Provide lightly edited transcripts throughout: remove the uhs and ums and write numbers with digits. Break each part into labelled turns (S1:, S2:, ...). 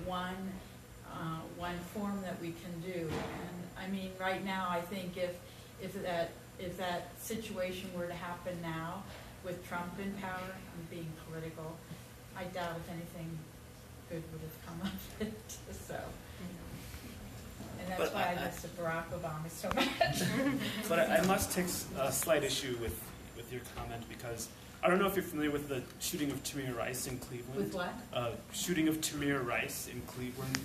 S1: one form that we can do. And I mean, right now, I think if that situation were to happen now with Trump in power, I'm being political, I doubt if anything good would have come of it. So, and that's why I miss Barack Obama so much.
S2: But I must take a slight issue with your comment, because I don't know if you're familiar with the shooting of Tamir Rice in Cleveland.
S1: With what?
S2: Shooting of Tamir Rice in Cleveland,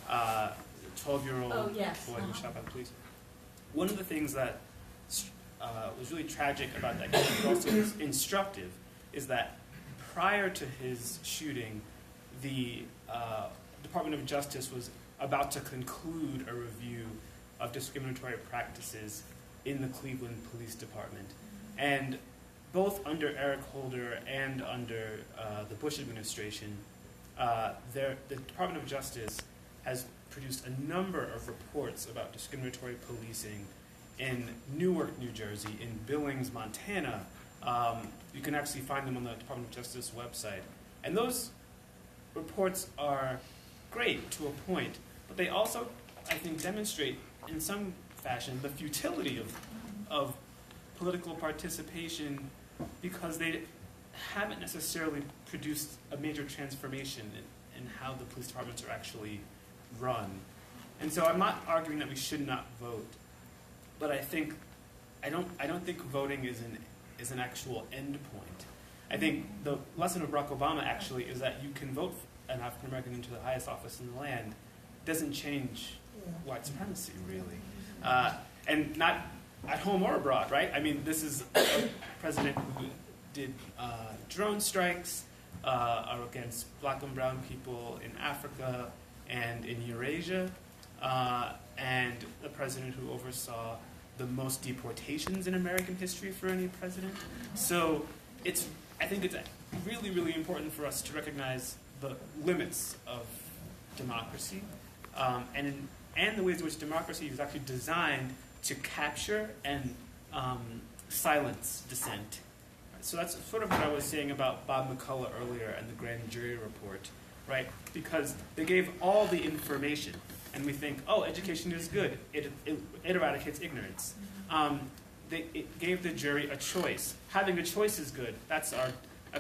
S2: 12-year-old
S1: oh, yes.
S2: boy who was shot by the police. One of the things that was really tragic about that case, but also was instructive, is that prior to his shooting, the Department of Justice was about to conclude a review of discriminatory practices in the Cleveland Police Department. And both under Eric Holder and under the Bush administration, the Department of Justice has produced a number of reports about discriminatory policing in Newark, New Jersey, in Billings, Montana. You can actually find them on the Department of Justice website. And those reports are great to a point, but they also, I think, demonstrate in some fashion the futility of political participation, because they haven't necessarily produced a major transformation in how the police departments are actually run. And so I'm not arguing that we should not vote, but I don't think voting is an actual end point. I think the lesson of Barack Obama actually is that you can vote an African American into the highest office in the land. It doesn't change white supremacy, really. And not at home or abroad, right? I mean, this is a president who did drone strikes against black and brown people in Africa and in Eurasia, and a president who oversaw the most deportations in American history for any president. So I think it's really, really important for us to recognize the limits of democracy, and the ways in which democracy is actually designed to capture and silence dissent. So that's sort of what I was saying about Bob McCullough earlier and the grand jury report, right? Because they gave all the information, and we think, oh, education is good. It eradicates ignorance. It gave the jury a choice. Having a choice is good. That's a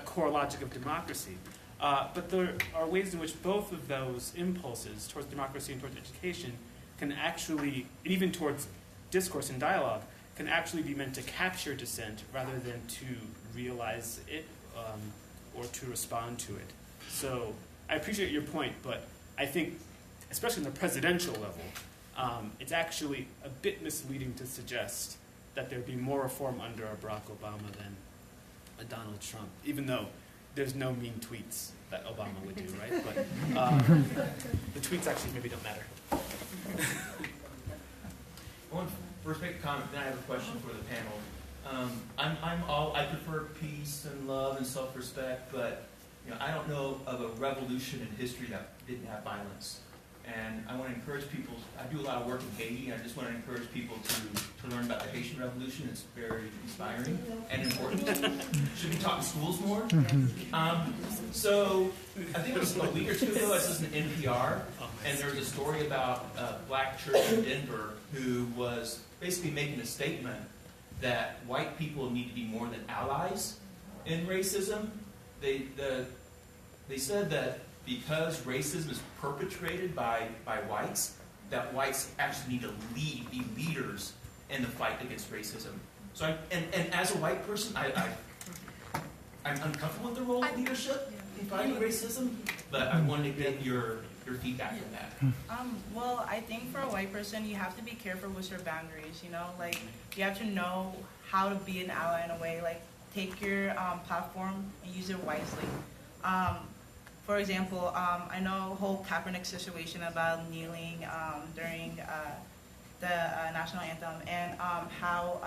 S2: core logic of democracy. But there are ways in which both of those impulses towards democracy and towards education can actually, even towards discourse and dialogue, can actually be meant to capture dissent rather than to realize it or to respond to it. So I appreciate your point, but I think, especially on the presidential level, it's actually a bit misleading to suggest that there'd be more reform under a Barack Obama than a Donald Trump, even though there's no mean tweets that Obama would do, right? But the tweets actually maybe don't matter.
S3: I want to first make a comment, then I have a question for the panel. I prefer peace and love and self-respect, but I don't know of a revolution in history that didn't have violence. And I want to encourage people. I do a lot of work in Haiti, and I just want to encourage people to learn about the Haitian Revolution. It's very inspiring and important. Should be taught in schools more. So I think it was a week or two ago, I listened to NPR, and there was a story about a black church in Denver who was basically making a statement that white people need to be more than allies in racism. They said that because racism is perpetrated by whites, that whites actually need to be leaders in the fight against racism. So, and as a white person, I'm uncomfortable with the role of leadership in fighting racism, but I wanted to get your feedback on that.
S4: Well, I think for a white person, you have to be careful with your boundaries, like, you have to know how to be an ally in a way, like, take your platform and use it wisely. For example, I know the whole Kaepernick situation about kneeling during the national anthem, and how,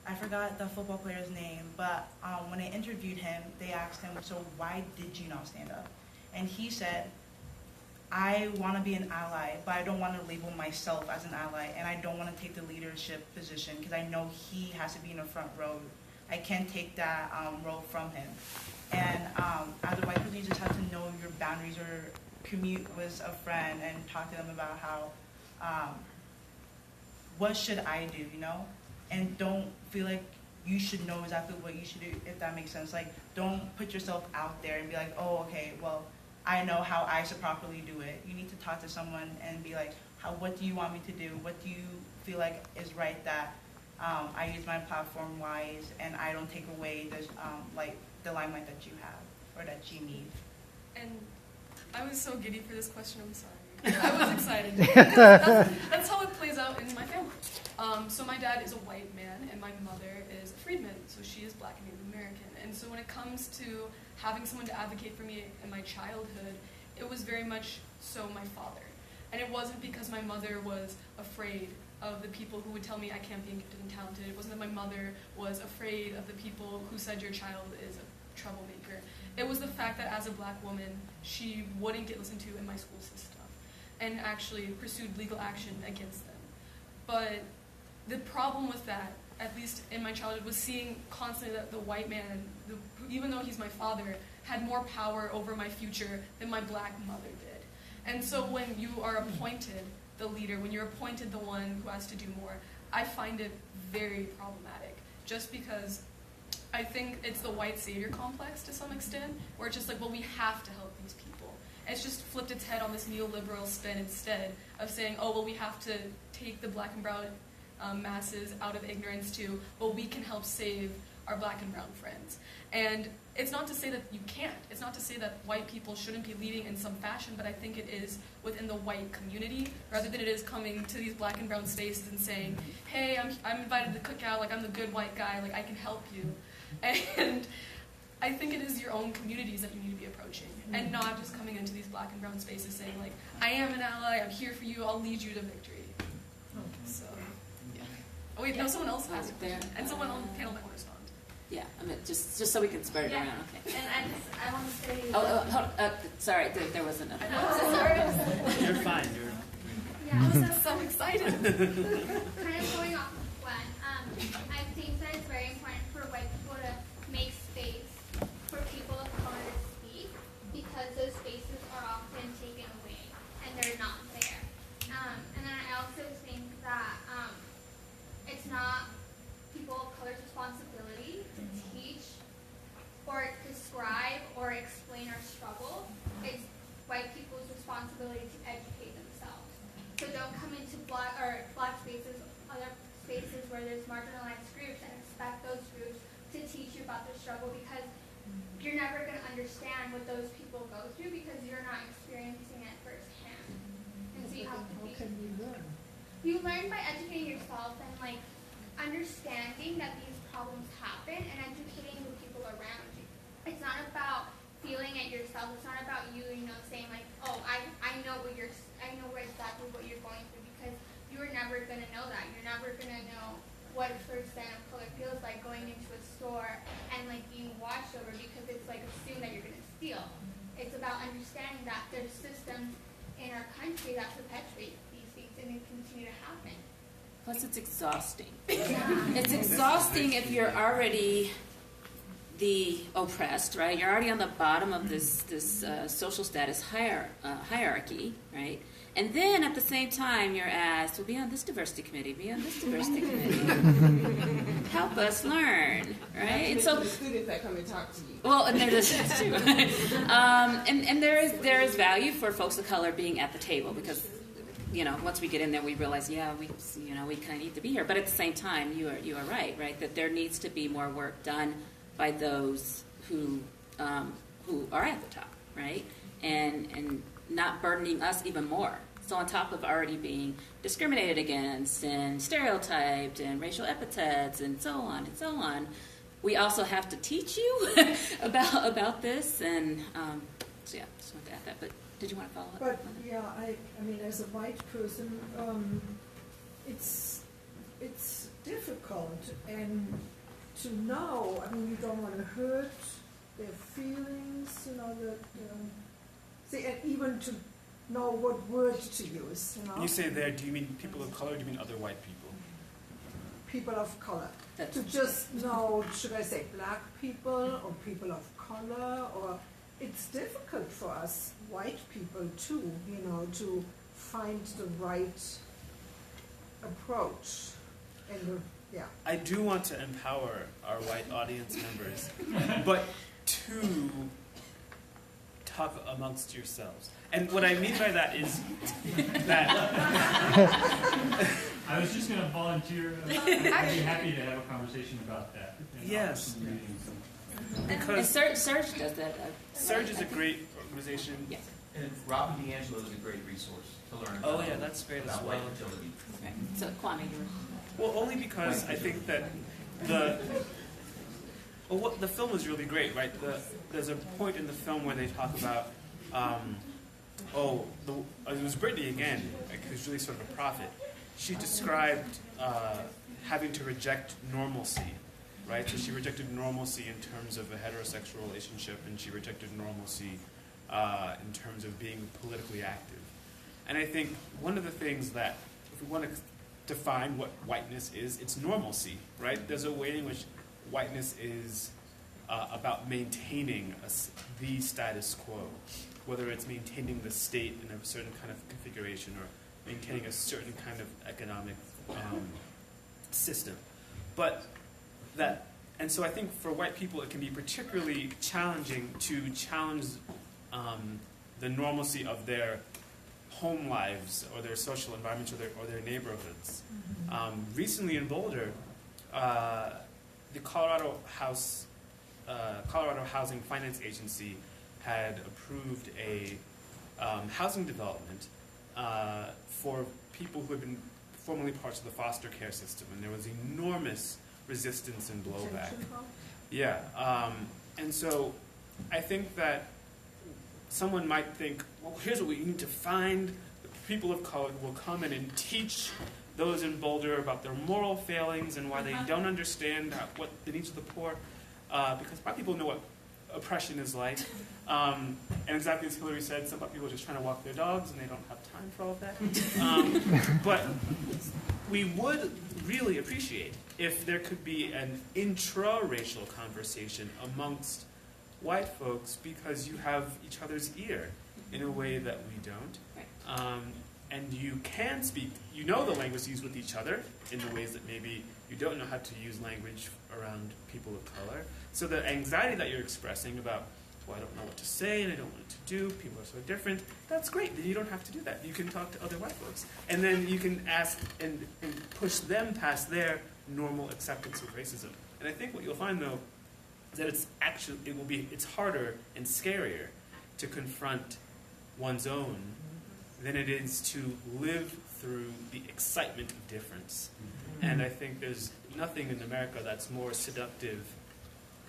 S4: I forgot the football player's name, but when they interviewed him, they asked him, so why did you not stand up? And he said, I want to be an ally, but I don't want to label myself as an ally, and I don't want to take the leadership position because I know he has to be in the front row. I can't take that role from him. And as a white person, you just have to know your boundaries, or commute with a friend and talk to them about how, what should I do, you know? And don't feel like you should know exactly what you should do, if that makes sense. Like, don't put yourself out there and be like, oh, okay, well, I know how I should properly do it. You need to talk to someone and be like, what do you want me to do? What do you feel like is right that I use my platform wise and I don't take away the limelight that you have or that you need?
S5: And I was so giddy for this question, I'm sorry. I was excited. That's how it plays out in my family. So my dad is a white man and my mother is a freedman, so she is Black and Native American. And so when it comes to having someone to advocate for me in my childhood, it was very much so my father. And it wasn't because my mother was afraid of the people who would tell me I can't be gifted and talented. It wasn't that my mother was afraid of the people who said your child is a troublemaker. It was the fact that as a Black woman, she wouldn't get listened to in my school system and actually pursued legal action against them. But the problem with that, at least in my childhood, was seeing constantly that the white man, even though he's my father, had more power over my future than my Black mother did. And so when you are appointed the leader, when you're appointed the one who has to do more, I find it very problematic. Just because I think it's the white savior complex to some extent, where it's just like, well, we have to help these people. It's just flipped its head on this neoliberal spin instead of saying, oh, well, we have to take the Black and brown masses out of ignorance too, but we can help save our Black and brown friends. And it's not to say that you can't. It's not to say that white people shouldn't be leading in some fashion, but I think it is within the white community, rather than it is coming to these Black and brown spaces and saying, hey, I'm invited to the cookout, like I'm the good white guy, like I can help you. And I think it is your own communities that you need to be approaching, and not just coming into these Black and brown spaces saying like, I am an ally, I'm here for you, I'll lead you to victory. So, yeah. Oh wait, no, someone else has a question, and someone on the panel might want to respond.
S6: Yeah, I mean, just so we can spread it around, okay.
S7: And I want to say...
S6: Hold sorry, there was another.
S2: You're fine.
S7: Yeah,
S5: I was so excited.
S7: kind of going off of Gwen, I think that it's very important for white people to make space for people of color to speak, because those spaces are often taken away and they're not there. And then I also think that it's not people of color's responsibility to teach or describe or explain our struggle. It's white people's responsibility to educate themselves. So don't come into black spaces, other spaces where there's marginalized groups, and expect those groups to teach you about their struggle, because you're never going to understand what those people go through because you're not experiencing it firsthand. And so you have to be...
S8: How can you learn?
S7: You learn by educating yourself and like understanding that these problems happen and educating the people around you. It's not about feeling it yourself. It's not about you, saying like, oh, I know exactly what you're going through, because you're never gonna know that. You're never gonna know what a person of color feels like going into a store and like being watched over, because it's like assumed that you're gonna steal. It's about understanding that there's systems in our country that perpetuate these things and they continue to happen.
S6: Plus, it's exhausting. It's exhausting if you're already the oppressed, right? You're already on the bottom of this social status hierarchy, right? And then at the same time, you're asked, well, be on this diversity committee, be on this diversity committee. Help us learn, right? And so
S8: the students that come and talk to you.
S6: Well, and there's too. And there is value for folks of color being at the table, because once we get in there, we realize, we kind of need to be here. But at the same time, you are right, that there needs to be more work done by those who are at the top, right, and not burdening us even more. So on top of already being discriminated against and stereotyped and racial epithets and so on, we also have to teach you about this. And so yeah, just wanted to add that. But did you want to follow up?
S8: But yeah, I mean, as a white person, it's difficult, and to know. I mean, you don't want to hurt their feelings, and even to know what words to use.
S2: You say there, do you mean people of color, or do you mean other white people?
S8: People of color.
S6: That's
S8: To just know, should I say black people or people of color, or it's difficult for us white people too, to find the right approach. And
S2: I do want to empower our white audience members, but to talk amongst yourselves. And what I mean by that is that
S9: I was just going to volunteer. I'd be happy to have a conversation about that.
S2: Yes.
S6: And
S2: Because
S6: Serge does that.
S2: Surge is a great organization.
S6: Yes.
S3: And Robin DeAngelo is a great resource to learn
S2: Oh
S3: about,
S2: yeah, that's great as
S3: about
S2: well.
S3: white fertility.
S6: Okay. So, Kwame, you were.
S2: Well, only because I think that the film was really great, right? There's a point in the film where they talk about, it was Brittany again, who's really sort of a prophet. She described having to reject normalcy, right? So she rejected normalcy in terms of a heterosexual relationship, and she rejected normalcy in terms of being politically active. And I think one of the things that, if we want to define what whiteness is, it's normalcy, right? There's a way in which whiteness is about maintaining the status quo, whether it's maintaining the state in a certain kind of configuration or maintaining a certain kind of economic system. And so I think for white people it can be particularly challenging to challenge the normalcy of their home lives or their social environments or their neighborhoods. Recently in Boulder, the Colorado Housing Finance Agency had approved a housing development for people who had been formerly parts of the foster care system, and there was enormous resistance and blowback. Yeah, and so I think that someone might think, well, here's what we need to find. The people of color will come in and teach those in Boulder about their moral failings and why they don't understand what the needs of the poor, because black people know what oppression is like. And exactly as Hillary said, some black people are just trying to walk their dogs and they don't have time for all of that. But we would really appreciate if there could be an intra-racial conversation amongst white folks, because you have each other's ear in a way that we don't. And you can speak, you know the language used with each other in the ways that maybe you don't know how to use language around people of color. So the anxiety that you're expressing about, well, I don't know what to say and I don't know what to do, people are so different, that's great. Then you don't have to do that. You can talk to other white folks. And then you can ask and push them past their normal acceptance of racism. And I think what you'll find, though, is that it's harder and scarier to confront one's own than it is to live through the excitement of difference. And I think there's nothing in America that's more seductive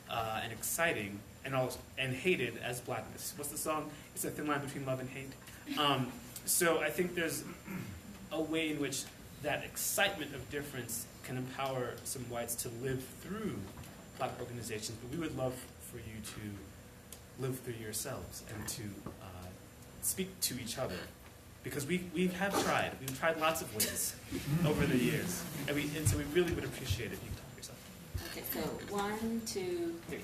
S2: and exciting and hated as blackness. What's the song? It's a thin line between love and hate. So I think there's a way in which that excitement of difference can empower some whites to live through black organizations, but we would love for you to live through yourselves and to speak to each other. Because we have tried. We've tried lots of ways over the years. And so we really would appreciate it if you could talk to yourself.
S6: Okay, so 1, 2, 3.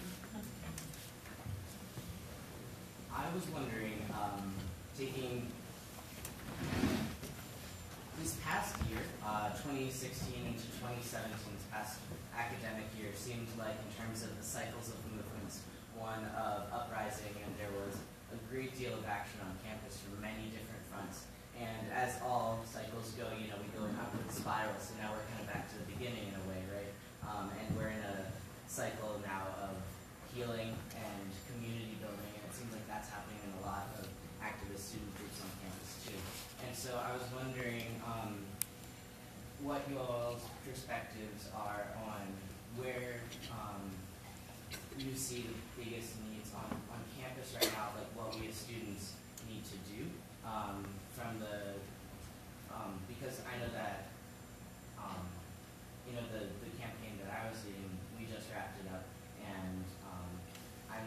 S10: I was wondering, taking this past year, 2016 into 2017, this past academic year, seemed like in terms of the cycles of movements, one of uprising, and there was a great deal of action on campus from many different fronts. And as all cycles go, we go in upward spiral, so now we're kind of back to the beginning in a way, right? And we're in a cycle now of healing and community building, and it seems like that's happening in a lot of activist student groups on campus too. And so I was wondering what y'all's perspectives are on where you see the biggest needs on campus right now, like what we as students need to do from the, because I know that, the campaign that I was leading, we just wrapped it up, and I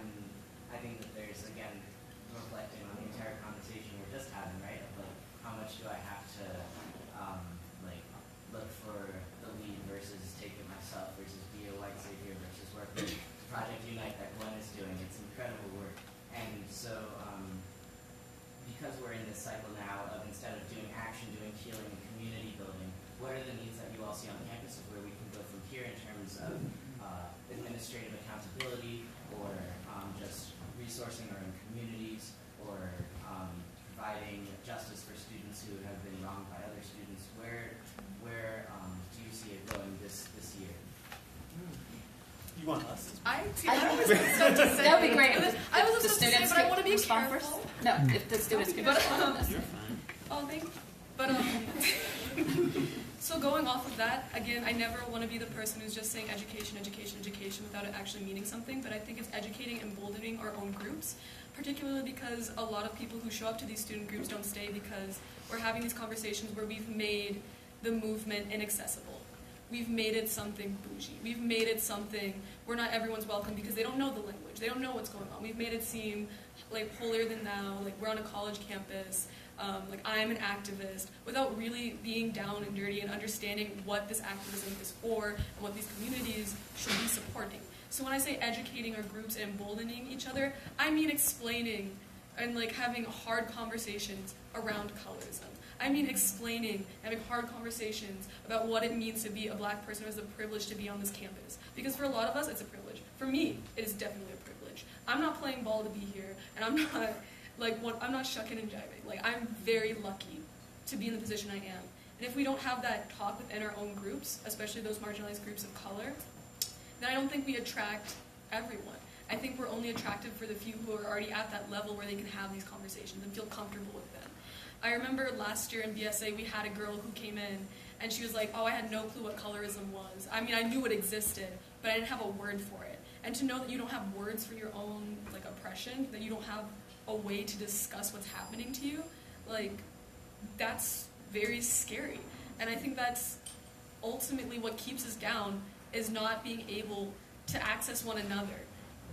S10: think that there's, again, reflecting on the entire conversation we're just having, right, of like, how much do I have to, look for the lead versus take it myself versus be a white savior versus work with Project Unite that Glenn is doing. It's incredible work. And so we're in this cycle now of instead of doing action, doing healing and community building, what are the needs that you all see on campus of where we can go from here in terms of administrative accountability or just resourcing our own communities or providing justice for students who have been wronged by other students? Where do you see it going this year?
S2: You want us?
S5: I was stuff to say.
S6: That would be great.
S5: I was
S6: The
S5: supposed to say,
S6: students
S5: but I
S6: get
S5: want to be
S6: respond
S5: careful.
S6: first? No, if the students can
S5: But,
S6: respond on this.
S2: You're fine.
S5: Oh, thank you. But so going off of that, again, I never want to be the person who's just saying education, education, education without it actually meaning something. But I think it's educating and emboldening our own groups, particularly because a lot of people who show up to these student groups don't stay because we're having these conversations where we've made the movement inaccessible. We've made it something bougie. We've made it something where not everyone's welcome because they don't know the language. They don't know what's going on. We've made it seem like holier than thou, like we're on a college campus, like I'm an activist, without really being down and dirty and understanding what this activism is for and what these communities should be supporting. So when I say educating our groups and emboldening each other, I mean explaining and like having hard conversations around colorism. I mean explaining, having hard conversations about what it means to be a black person who has the privilege to be on this campus. Because for a lot of us, it's a privilege. For me, it is definitely a privilege. I'm not playing ball to be here, and I'm not shucking and jiving. Like, I'm very lucky to be in the position I am. And if we don't have that talk within our own groups, especially those marginalized groups of color, then I don't think we attract everyone. I think we're only attractive for the few who are already at that level where they can have these conversations and feel comfortable with them. I remember last year in BSA, we had a girl who came in, and she was like, oh, I had no clue what colorism was. I mean, I knew it existed, but I didn't have a word for it. And to know that you don't have words for your own like oppression, that you don't have a way to discuss what's happening to you, like, that's very scary. And I think that's ultimately what keeps us down, is not being able to access one another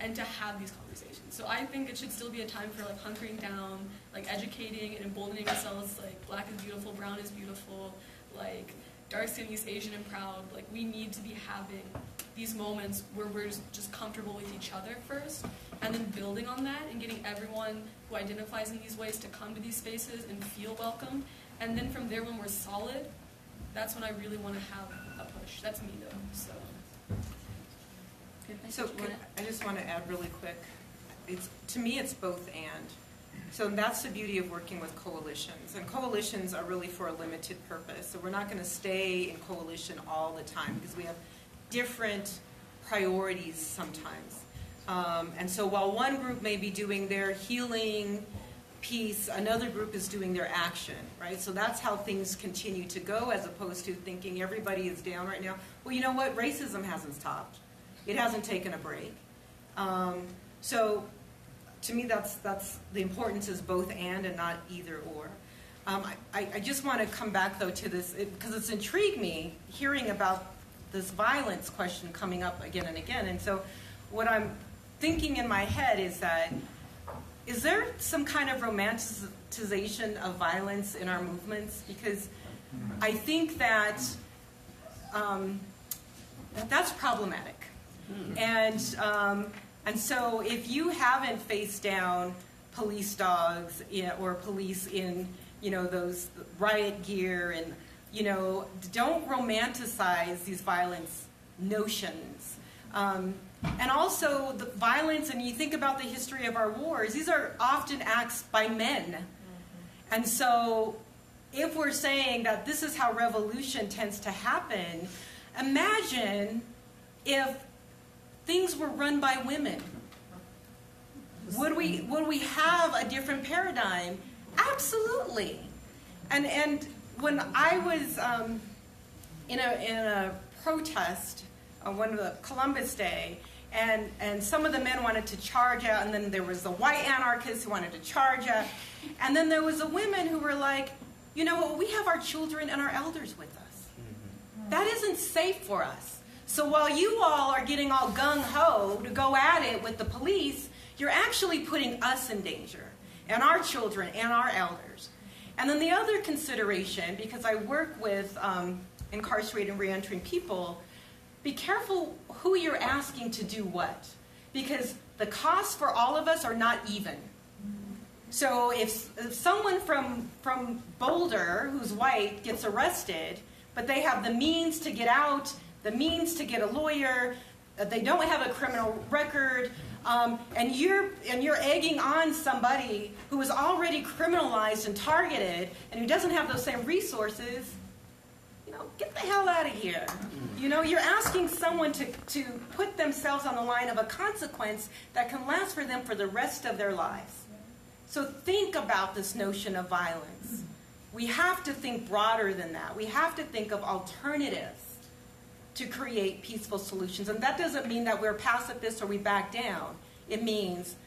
S5: and to have these conversations. So I think it should still be a time for like hunkering down, like educating and emboldening ourselves, like black is beautiful, brown is beautiful, like dark skin, East Asian and proud. Like we need to be having these moments where we're just comfortable with each other first, and then building on that and getting everyone who identifies in these ways to come to these spaces and feel welcome. And then from there, when we're solid, that's when I really want to have a push. That's me though, so.
S11: So I just want to add really quick, to me it's both and. So that's the beauty of working with coalitions. And coalitions are really for a limited purpose. So we're not going to stay in coalition all the time because we have different priorities sometimes. And so while one group may be doing their healing piece, another group is doing their action, right? So that's how things continue to go, as opposed to thinking everybody is down right now. Well, you know what? Racism hasn't stopped. It hasn't taken a break. So to me, that's the importance is both and not either or. I just want to come back, though, to this, because it's intrigued me hearing about this violence question coming up again and again. And so what I'm thinking in my head is that, is there some kind of romanticization of violence in our movements? Because I think that that's problematic. And so if you haven't faced down police dogs or police in, those riot gear and, don't romanticize these violence notions. And also the violence, and you think about the history of our wars, these are often acts by men. And so if we're saying that this is how revolution tends to happen, imagine if things were run by women. Would we have a different paradigm? Absolutely. And when I was in a protest on one of the Columbus Day, and some of the men wanted to charge out, and then there was the white anarchists who wanted to charge out, and then there was the women who were like, we have our children and our elders with us. That isn't safe for us. So while you all are getting all gung-ho to go at it with the police, you're actually putting us in danger, and our children and our elders. And then the other consideration, because I work with incarcerated and reentering people, be careful who you're asking to do what. Because the costs for all of us are not even. So if someone from Boulder who's white gets arrested, but they have the means to get out, the means to get a lawyer, they don't have a criminal record, and you're egging on somebody who is already criminalized and targeted and who doesn't have those same resources, get the hell out of here. You're asking someone to put themselves on the line of a consequence that can last for them for the rest of their lives. So think about this notion of violence. We have to think broader than that. We have to think of alternatives to create peaceful solutions. And that doesn't mean that we're pacifists or we back down. It means,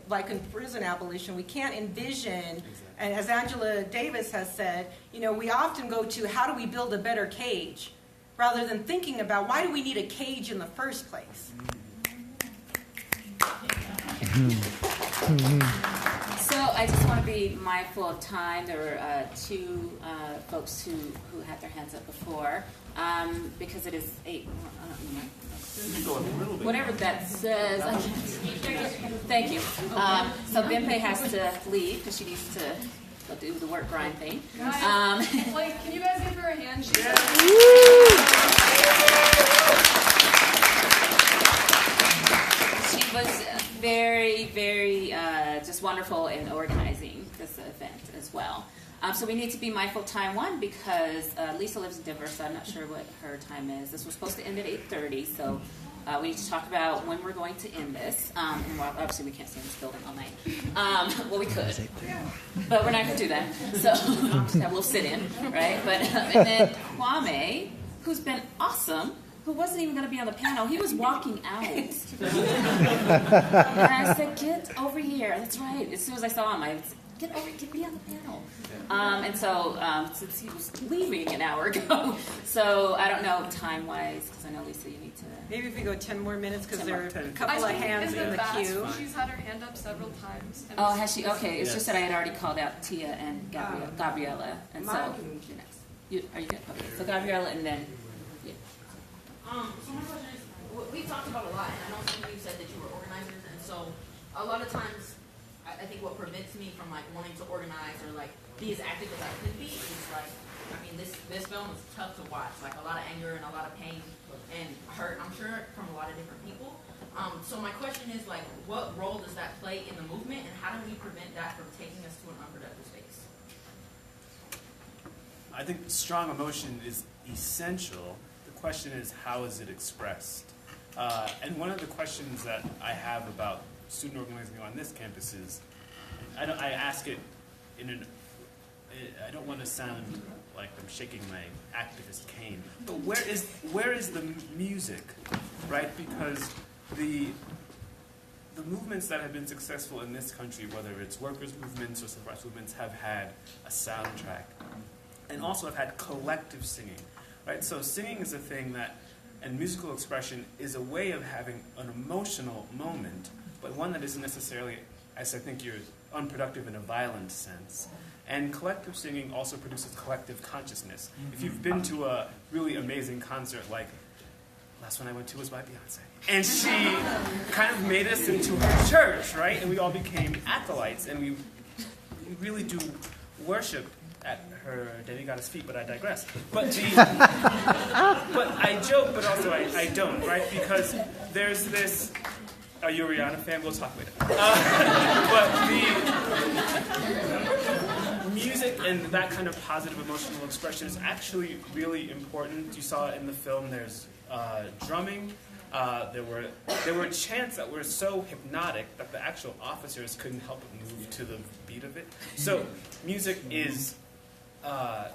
S11: like in prison abolition, we can't envision, and as Angela Davis has said, we often go to how do we build a better cage, rather than thinking about why do we need a cage in the first place.
S6: So I just want to be mindful of time. There were two folks who had their hands up before, because it is 8. I don't know. Whatever that says. Thank you. So Bimpe has to leave because she needs to go do the work grind thing.
S5: Guys, can you guys give her a hand?
S6: She was very, very just wonderful in organizing this event as well. So we need to be mindful of time, one, because Lisa lives in Denver, so I'm not sure what her time is. This was supposed to end at 8:30, so we need to talk about when we're going to end this. And obviously we can't stay in this building all night. Well, we could, but we're not going to do that. So just have a little sit-in, right? But and then Kwame, who's been awesome, who wasn't even going to be on the panel, he was walking out. And I said, get over here. That's right. As soon as I saw him, I said, get me on the panel. And so, since he was leaving an hour ago, so I don't know time-wise, because I know, Lisa, you need to...
S11: Maybe if we go 10 more minutes, because
S6: 10
S11: there
S6: more.
S11: are a couple of hands in the queue.
S5: She's had her hand up several times.
S6: Oh, has she? Okay, it's just that I had already called out Tia and Gabriella, and so you're next. Are you good? Okay, so Gabriella, and then... Yeah.
S12: So my question is, we talked about a lot, and I know some of you said that you were organizers, and so a lot of times, I think what prevents me from wanting to organize or be as active as I could be is this film is tough to watch, a lot of anger and a lot of pain and hurt, I'm sure, from a lot of different people. So my question is what role does that play in the movement, and how do we prevent that from taking us to an unproductive space?
S2: I think strong emotion is essential. The question is, how is it expressed? And one of the questions that I have about student organizing on this campus is, I ask it I don't want to sound like I'm shaking my activist cane, but where is the music, right? Because the movements that have been successful in this country, whether it's workers' movements or civil rights movements, have had a soundtrack, and also have had collective singing, right? So singing is a thing that, and musical expression is a way of having an emotional moment, but one that isn't necessarily, as I think you're, unproductive in a violent sense. And collective singing also produces collective consciousness. If you've been to a really amazing concert, like last one I went to was by Beyonce, and she kind of made us into her church, right? And we all became acolytes, and we really do worship at her demigoddess feet, but I digress. But but I joke, but also I don't, right? Because there's this. Are you a Rihanna fan? We'll talk later. But the music and that kind of positive emotional expression is actually really important. You saw it in the film. There's drumming. There were chants that were so hypnotic that the actual officers couldn't help but move to the beat of it. So music is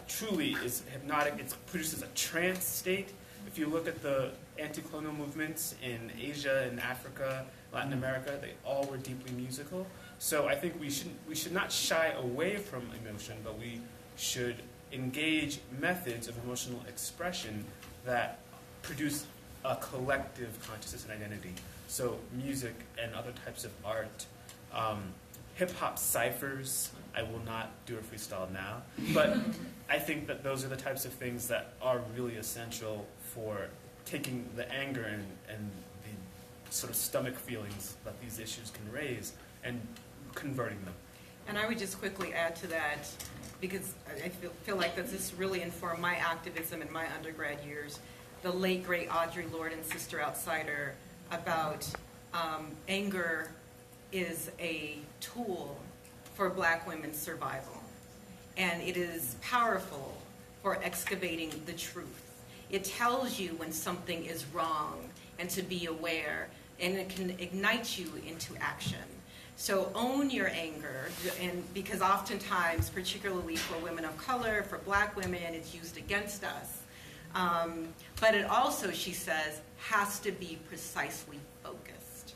S2: truly is hypnotic. It produces a trance state. If you look at the anti-colonial movements in Asia and Africa, Latin America, they all were deeply musical. So I think we should not shy away from emotion, but we should engage methods of emotional expression that produce a collective consciousness and identity. So music and other types of art, hip-hop ciphers. I will not do a freestyle now, but I think that those are the types of things that are really essential for taking the anger and the sort of stomach feelings that these issues can raise and converting them.
S11: And I would just quickly add to that, because I feel like that this really informed my activism in my undergrad years. The late, great Audre Lorde and Sister Outsider about anger is a tool for Black women's survival. And it is powerful for excavating the truth. It tells you when something is wrong and to be aware, and it can ignite you into action. So own your anger, and because oftentimes, particularly for women of color, for Black women, it's used against us. But it also, she says, has to be precisely focused.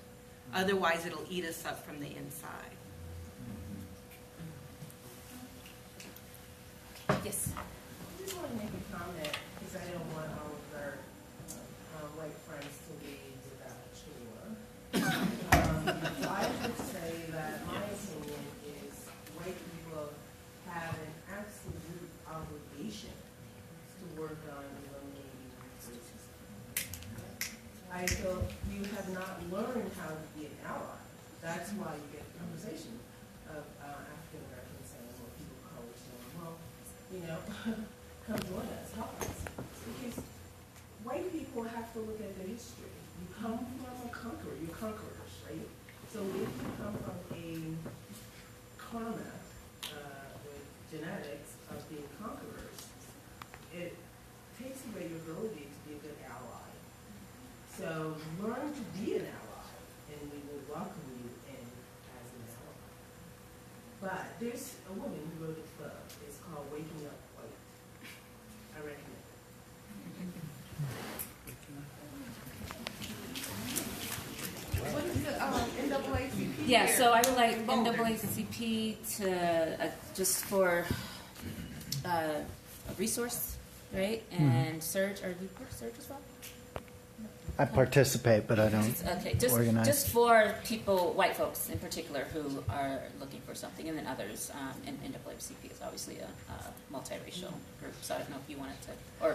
S11: Otherwise, it'll eat us up from the inside.
S6: Yes.
S13: I just want to make a comment because I don't want all of our white friends to leave without a chore. So I would say that my opinion is white people have an absolute obligation to work on eliminating racism. I feel you have not learned how to be an ally. That's why you get the conversation of African Americans saying, well, people of color saying, well, you know, come join us, help us. Because white people have to look at their history. You come from a conqueror, you're conquerors, right? So if you come from a karma with genetics of being conquerors, it takes away your ability to be a good ally. So learn to be an ally, and we will welcome you in as an ally. But there's a woman who wrote a book. It's called Waking Up White. I recommend it.
S12: What is the NAACP?
S6: Yeah,
S12: here?
S6: so I would like
S12: Boulder.
S6: NAACP to, just for a resource, right? And Surge, are you for Surge as well?
S14: I participate, but I don't
S6: Okay,
S14: organize.
S6: just for people, white folks in particular, who are looking for something, and then others. And NAACP is obviously a multiracial group, so I don't know if you wanted to, or